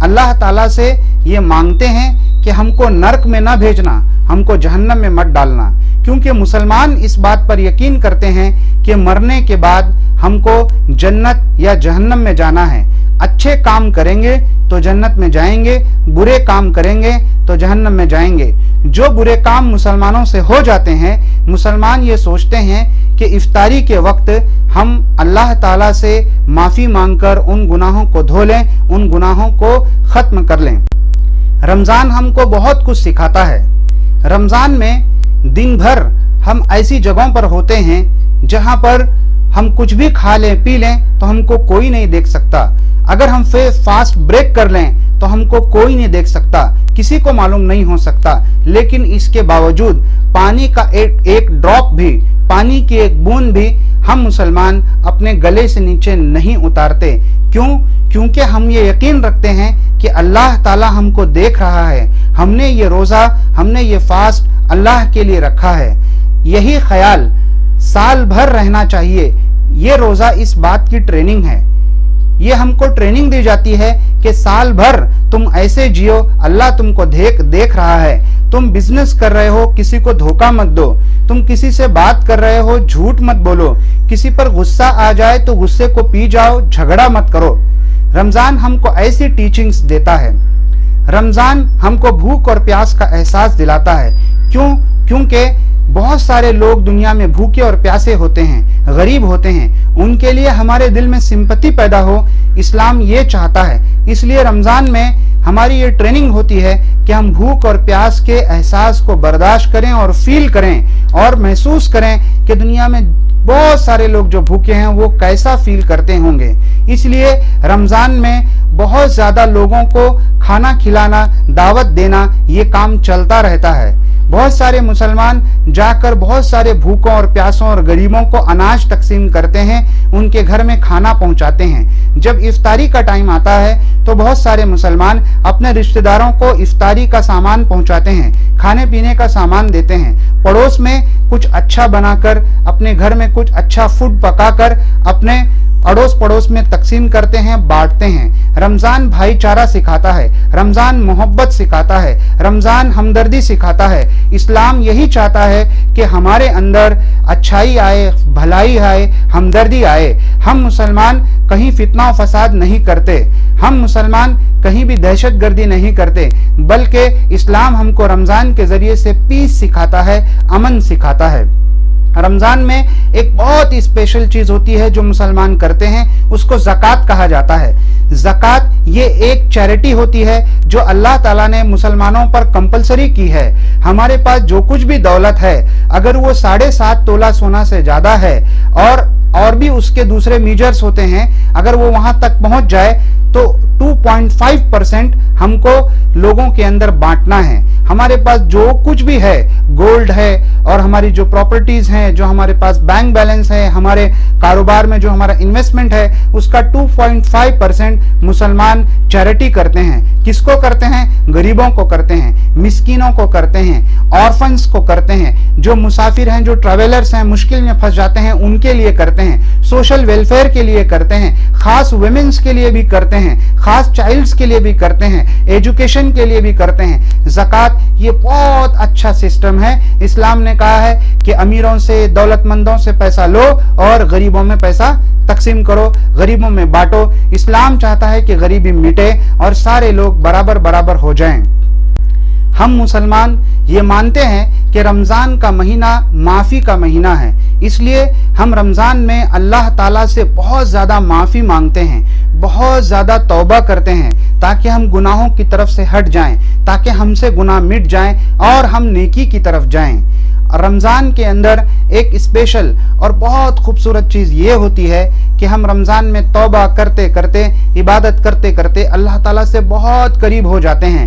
اللہ تعالیٰ سے یہ مانگتے ہیں کہ ہم کو نرک میں نہ بھیجنا، ہم کو جہنم میں مت ڈالنا، کیونکہ مسلمان اس بات پر یقین کرتے ہیں کہ مرنے کے بعد ہم کو جنت یا جہنم میں جانا ہے۔ اچھے کام کریں گے تو جنت میں جائیں گے، برے کام کریں گے تو جہنم میں جائیں گے۔ جو برے کام مسلمانوں سے ہو جاتے ہیں، مسلمان یہ سوچتے ہیں کہ افطاری کے وقت ہم اللہ تعالیٰ سے معافی مانگ کر ان گناہوں کو دھو لیں، ان گناہوں کو ختم کر لیں۔ رمضان ہم کو بہت کچھ سکھاتا ہے۔ رمضان میں دن بھر ہم ایسی جگہوں پر ہوتے ہیں جہاں پر ہم کچھ بھی کھا لیں پی لیں تو ہم کو کوئی نہیں دیکھ سکتا۔ اگر ہم فاسٹ بریک کر لیں تو ہم کو کوئی نہیں دیکھ سکتا، کسی کو معلوم نہیں ہو سکتا، لیکن اس کے باوجود پانی کا ایک ڈراپ بھی، پانی کی ایک بوند بھی ہم مسلمان اپنے گلے سے نیچے نہیں اتارتے۔ کیونکہ ہم یہ یقین رکھتے ہیں کہ اللہ تعالیٰ ہم کو دیکھ رہا ہے، ہم نے یہ روزہ، ہم نے یہ فاسٹ اللہ کے لیے رکھا ہے۔ یہی خیال سال بھر رہنا چاہیے۔ یہ روزہ اس بات کی ٹریننگ ہے، یہ ہم کو ٹریننگ دی جاتی ہے کہ سال بھر تم ایسے جیو، اللہ تم کو دیکھ رہا ہے۔ تم بزنس کر رہے ہو، کسی کو دھوکہ مت دو، تم کسی سے بات کر رہے ہو، جھوٹ مت بولو، کسی پر غصہ آ جائے تو غصے کو پی جاؤ، جھگڑا مت کرو۔ رمضان ہم کو ایسی ٹیچنگز دیتا ہے۔ رمضان ہم کو بھوک اور پیاس کا احساس دلاتا ہے۔ کیونکہ بہت سارے لوگ دنیا میں بھوکے اور پیاسے ہوتے ہیں، غریب ہوتے ہیں، ان کے لیے ہمارے دل میں سمپتی پیدا ہو، اسلام یہ چاہتا ہے۔ اس لیے رمضان میں ہماری یہ ٹریننگ ہوتی ہے کہ ہم بھوک اور پیاس کے احساس کو برداشت کریں اور فیل کریں اور محسوس کریں کہ دنیا میں بہت سارے لوگ جو بھوکے ہیں وہ کیسا فیل کرتے ہوں گے۔ اس لیے رمضان میں بہت زیادہ لوگوں کو کھانا کھلانا، دعوت دینا، یہ کام چلتا رہتا ہے۔ بہت سارے مسلمان جا کر بہت سارے بھوکوں اور پیاسوں اور غریبوں کو اناج تقسیم کرتے ہیں، ان کے گھر میں کھانا پہنچاتے ہیں۔ جب افطاری کا ٹائم آتا ہے تو بہت سارے مسلمان اپنے رشتہ داروں کو افطاری کا سامان پہنچاتے ہیں، کھانے پینے کا سامان دیتے ہیں، پڑوس میں کچھ اچھا بنا کر، اپنے گھر میں کچھ اچھا فوڈ پکا کر اپنے اڑوس پڑوس میں تقسیم کرتے ہیں، بانٹتے ہیں۔ رمضان بھائی چارہ سکھاتا ہے، رمضان محبت سکھاتا ہے، رمضان ہمدردی سکھاتا ہے۔ اسلام یہی چاہتا ہے کہ ہمارے اندر اچھائی آئے، بھلائی آئے، ہمدردی آئے۔ ہم مسلمان کہیں فتنہ و فساد نہیں کرتے، ہم مسلمان کہیں بھی دہشت گردی نہیں کرتے، بلکہ اسلام ہم کو رمضان کے ذریعے سے پیس سکھاتا ہے، امن سکھاتا ہے۔ رمضان میں ایک بہت اسپیشل چیز ہوتی ہے جو مسلمان کرتے ہیں، اس کو زکوٰۃ کہا جاتا ہے۔ زکوٰۃ یہ ایک چیریٹی ہوتی ہے جو اللہ تعالیٰ نے مسلمانوں پر کمپلسری کی ہے۔ ہمارے پاس جو کچھ بھی دولت ہے، اگر وہ 7.5 تولہ سونا سے زیادہ ہے اور بھی اس کے دوسرے میجرز ہوتے ہیں، اگر وہ وہاں تک پہنچ جائے تو 2.5% ہم کو لوگوں کے اندر بانٹنا ہے۔ ہمارے پاس جو کچھ بھی ہے، گولڈ ہے اور ہماری جو پراپرٹیز ہیں، جو ہمارے پاس بینک بیلنس ہے، ہمارے کاروبار میں جو ہمارا انویسٹمنٹ ہے، اس کا 2.5% مسلمان چیریٹی کرتے ہیں۔ کس کو کرتے ہیں؟ غریبوں کو کرتے ہیں، مسکینوں کو کرتے ہیں، آرفنز کو کرتے ہیں، جو مسافر ہیں، جو ٹریولرز ہیں، مشکل میں پھنس جاتے ہیں، ان کے لیے کرتے ہیں، سوشل ویلفیئر کے لیے کرتے ہیں، خاص ویمنز کے لیے بھی کرتے ہیں، خاص چائلڈز کے لیے بھی کرتے ہیں، ایجوکیشن کے لیے بھی کرتے ہیں۔ زکوٰۃ یہ بہت اچھا سسٹم ہے۔ اسلام نے کہا ہے کہ امیروں سے، دولت مندوں سے پیسہ لو اور غریبوں میں پیسہ تقسیم کرو، غریبوں میں بانٹو۔ اسلام چاہتا ہے کہ غریبی مٹے اور سارے لوگ برابر ہو جائیں۔ ہم مسلمان یہ مانتے ہیں کہ رمضان کا مہینہ معافی کا مہینہ ہے، اس لیے ہم رمضان میں اللہ تعالیٰ سے بہت زیادہ معافی مانگتے ہیں، بہت زیادہ توبہ کرتے ہیں تاکہ ہم گناہوں کی طرف سے ہٹ جائیں، تاکہ ہم سے گناہ مٹ جائیں اور ہم نیکی کی طرف جائیں۔ رمضان کے اندر ایک اسپیشل اور بہت خوبصورت چیز یہ ہوتی ہے کہ ہم رمضان میں توبہ کرتے کرتے، عبادت کرتے کرتے اللہ تعالیٰ سے بہت قریب ہو جاتے ہیں۔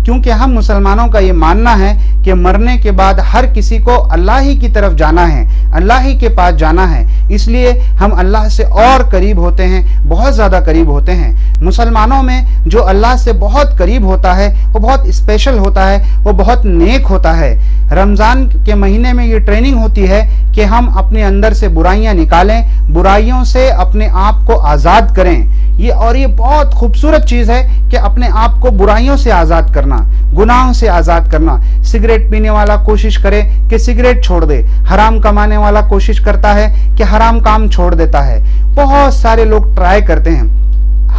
کیونکہ ہم مسلمانوں کا یہ ماننا ہے کہ مرنے کے بعد ہر کسی کو اللہ ہی کی طرف جانا ہے، اللہ ہی کے پاس جانا ہے، اس لیے ہم اللہ سے اور قریب ہوتے ہیں، بہت زیادہ قریب ہوتے ہیں۔ مسلمانوں میں جو اللہ سے بہت قریب ہوتا ہے وہ بہت اسپیشل ہوتا ہے، وہ بہت نیک ہوتا ہے۔ رمضان کے مہینے میں یہ ٹریننگ ہوتی ہے کہ ہم اپنے اندر سے برائیاں نکالیں، برائیوں سے اپنے آپ کو آزاد کریں، یہ بہت خوبصورت چیز ہے کہ اپنے آپ کو برائیوں سے آزاد کرنا، گناہوں سے آزاد کرنا۔ سگریٹ پینے والا کوشش کرے کہ سگریٹ چھوڑ دے، حرام کمانے والا کوشش کرتا ہے کہ حرام کام چھوڑ دیتا ہے، بہت سارے لوگ ٹرائی کرتے ہیں۔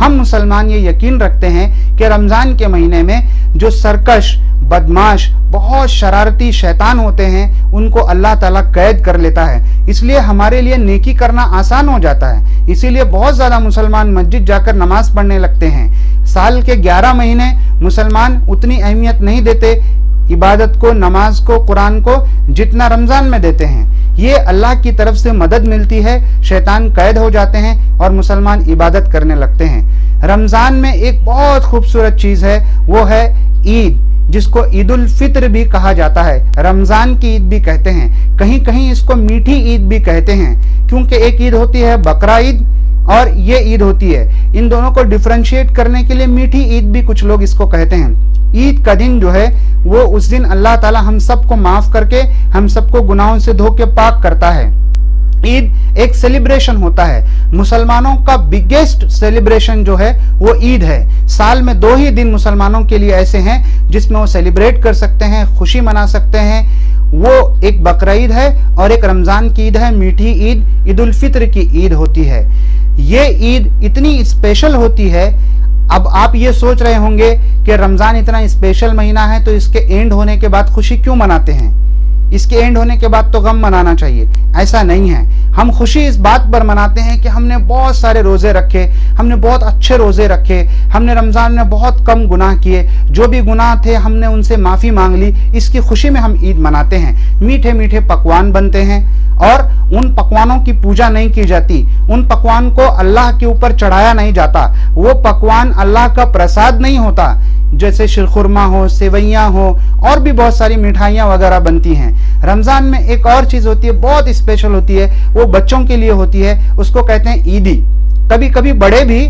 ہم مسلمان یہ یقین رکھتے ہیں کہ رمضان کے مہینے میں جو سرکش، بدماش، بہت شرارتی شیطان ہوتے ہیں ان کو اللہ تعالیٰ قید کر لیتا ہے، اس لیے ہمارے لیے نیکی کرنا آسان ہو جاتا ہے۔ اسی لیے بہت زیادہ مسلمان مسجد جا کر نماز پڑھنے لگتے ہیں۔ سال کے 11 مہینے مسلمان اتنی اہمیت نہیں دیتے عبادت کو، نماز کو، قرآن کو، جتنا رمضان میں دیتے ہیں۔ یہ اللہ کی طرف سے مدد ملتی ہے، شیطان قید ہو جاتے ہیں اور مسلمان عبادت کرنے لگتے ہیں۔ رمضان میں ایک بہت خوبصورت چیز ہے، وہ ہے عید، جس کو عید الفطر بھی کہا جاتا ہے، رمضان کی عید بھی کہتے ہیں، کہیں کہیں اس کو میٹھی عید بھی کہتے ہیں، کیونکہ ایک عید ہوتی ہے بقرہ عید اور یہ عید ہوتی ہے، ان دونوں کو ڈفرینشیٹ کرنے کے لیے میٹھی عید بھی کچھ لوگ اس کو کہتے ہیں۔ عید کا دن جو ہے وہ اس دن اللہ تعالی ہم سب کو معاف کر کے ہم سب کو گناہوں سے دھو کے پاک کرتا ہے۔ عید ایک سیلیبریشن ہوتا ہے، مسلمانوں کا بگیسٹ سیلیبریشن جو ہے وہ عید ہے۔ سال میں 2 ہی دن مسلمانوں کے لیے ایسے ہیں جس میں وہ سیلیبریٹ کر سکتے ہیں، خوشی منا سکتے ہیں، وہ ایک بقرہ عید ہے اور ایک رمضان کی عید ہے، میٹھی عید، عید الفطر کی عید ہوتی ہے۔ یہ عید اتنی اسپیشل ہوتی ہے۔ اب آپ یہ سوچ رہے ہوں گے کہ رمضان اتنا اسپیشل مہینہ ہے تو اس کے اینڈ ہونے کے بعد خوشی کیوں مناتے ہیں؟ اس کے اینڈ ہونے کے بعد تو غم منانا چاہیے۔ ایسا نہیں ہے، ہم خوشی اس بات پر مناتے ہیں کہ ہم نے بہت سارے روزے رکھے، ہم نے بہت اچھے روزے رکھے، ہم نے رمضان میں بہت کم گناہ کیے، جو بھی گناہ تھے ہم نے ان سے معافی مانگ لی، اس کی خوشی میں ہم عید مناتے ہیں۔ میٹھے میٹھے پکوان بنتے ہیں اور ان پکوانوں کی پوجا نہیں کی جاتی، ان پکوان کو اللہ کے اوپر چڑھایا نہیں جاتا، وہ پکوان اللہ کا پرساد نہیں ہوتا، جیسے شیرخرما ہو، سیویاں ہو، اور بھی بہت ساری مٹھائیاں وغیرہ بنتی ہیں۔ رمضان میں ایک اور چیز ہوتی ہے، بہت اسپیشل ہوتی ہے، وہ بچوں کے لیے ہوتی ہے، اس کو کہتے ہیں عیدی۔ کبھی کبھی بڑے بھی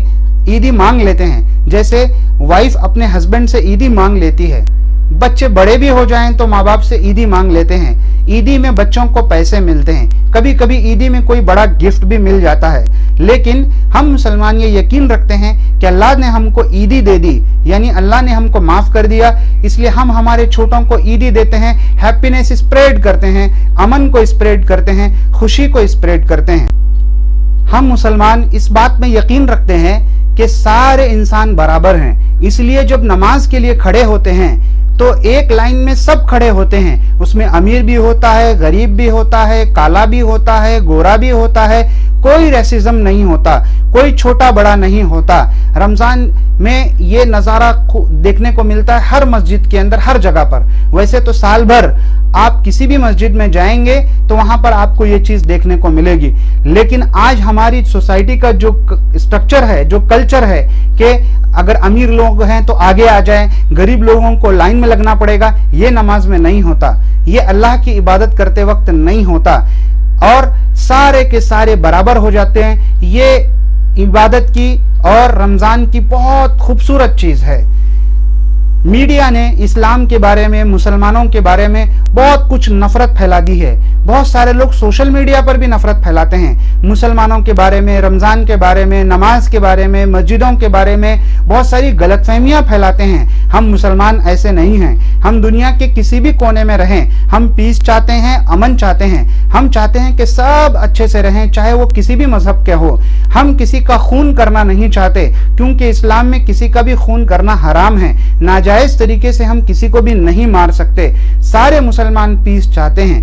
عیدی مانگ لیتے ہیں، جیسے وائف اپنے ہسبینڈ سے عیدی مانگ لیتی ہے، بچے بڑے بھی ہو جائیں تو ماں باپ سے عیدی مانگ لیتے ہیں۔ عیدی میں بچوں کو پیسے ملتے ہیں، کبھی کبھی عیدی میں کوئی بڑا گفٹ بھی مل جاتا ہے، لیکن ہم مسلمان یہ یقین رکھتے ہیں کہ اللہ نے ہم کو عیدی دے دی، یعنی اللہ نے ہم کو معاف کر دیا، اس لیے ہم ہمارے چھوٹوں کو عیدی دیتے ہیں، ہیپینس اسپریڈ کرتے ہیں، امن کو اسپریڈ کرتے ہیں، خوشی کو اسپریڈ کرتے ہیں۔ ہم مسلمان اس بات میں یقین رکھتے ہیں کہ سارے انسان برابر ہیں، اس لیے جب نماز کے لیے کھڑے ہوتے ہیں تو ایک لائن میں سب کھڑے ہوتے ہیں، اس میں امیر بھی ہوتا ہے، غریب بھی ہوتا ہے، کالا بھی ہوتا ہے، گورا بھی ہوتا ہے، کوئی ریسزم نہیں ہوتا، کوئی چھوٹا بڑا نہیں ہوتا۔ رمضان میں یہ نظارہ دیکھنے کو ملتا ہے ہر مسجد کے اندر، ہر جگہ پر۔ ویسے تو سال بھر آپ کسی بھی مسجد میں جائیں گے تو وہاں پر آپ کو یہ چیز دیکھنے کو ملے گی، لیکن آج ہماری سوسائٹی کا جو اسٹرکچر ہے، جو کلچر ہے کہ اگر امیر لوگ ہیں تو آگے آ جائیں، غریب لوگوں کو لائن میں لگنا پڑے گا، یہ نماز میں نہیں ہوتا، یہ اللہ کی عبادت کرتے وقت نہیں ہوتا، اور سارے کے سارے برابر ہو جاتے ہیں۔ یہ عبادت کی اور رمضان کی بہت خوبصورت چیز ہے۔ میڈیا نے اسلام کے بارے میں، مسلمانوں کے بارے میں بہت کچھ نفرت پھیلا دی ہے، بہت سارے لوگ سوشل میڈیا پر بھی نفرت پھیلاتے ہیں، مسلمانوں کے بارے میں، رمضان کے بارے میں، نماز کے بارے میں، مسجدوں کے بارے میں بہت ساری غلط فہمیاں پھیلاتے ہیں۔ ہم مسلمان ایسے نہیں ہیں، ہم دنیا کے کسی بھی کونے میں رہیں، ہم پیس چاہتے ہیں، امن چاہتے ہیں، ہم چاہتے ہیں کہ سب اچھے سے رہیں، چاہے وہ کسی بھی مذہب کے ہو۔ ہم کسی کا خون کرنا نہیں چاہتے، کیونکہ اسلام میں کسی کا بھی خون کرنا حرام ہے، ناجائز طریقے سے ہم کسی کو بھی نہیں مار سکتے۔ سارے مسلمان پیس چاہتے ہیں۔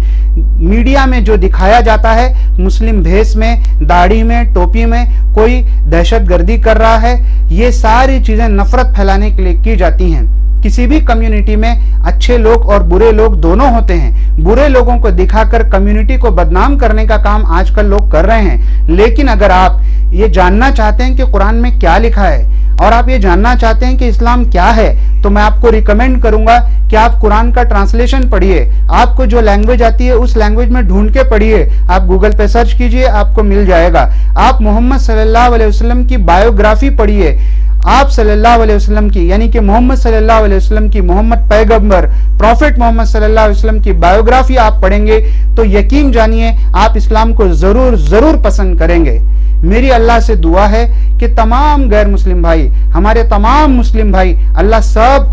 میڈیا میں جو دکھایا جاتا ہے، مسلم بھیس میں، داڑھی میں، ٹوپی میں کوئی دہشت گردی کر رہا ہے، یہ ساری چیزیں نفرت پھیلانے کے لیے کی جاتی ہیں۔ کسی بھی کمیونٹی میں اچھے لوگ اور برے لوگ دونوں ہوتے ہیں، برے لوگوں کو دکھا کر کمیونٹی کو بدنام کرنے کا کام آج کل لوگ کر رہے ہیں، لیکن اگر آپ یہ جاننا چاہتے ہیں کہ قرآن میں کیا لکھا ہے اور آپ یہ جاننا چاہتے ہیں کہ اسلام کیا ہے، تو میں آپ کو ریکمینڈ کروں گا کہ آپ قرآن کا ٹرانسلیشن پڑھیے، آپ کو جو لینگویج آتی ہے اس لینگویج میں ڈھونڈ کے پڑھیے، آپ گوگل پہ سرچ کیجئے، آپ کو مل جائے گا۔ آپ محمد صلی اللہ علیہ وسلم کی بایوگرافی پڑھیے، آپ صلی اللہ علیہ وسلم کی، یعنی کہ محمد صلی اللہ علیہ وسلم کی، محمد پیغمبر، پروفٹ محمد صلی اللہ علیہ وسلم کی بایوگرافی آپ پڑھیں گے تو یقین جانیے آپ اسلام کو ضرور پسند کریں گے۔ میری اللہ سے دعا ہے کہ کہ تمام غیر مسلم بھائی، ہمارے تمام مسلم بھائی، اللہ سب کو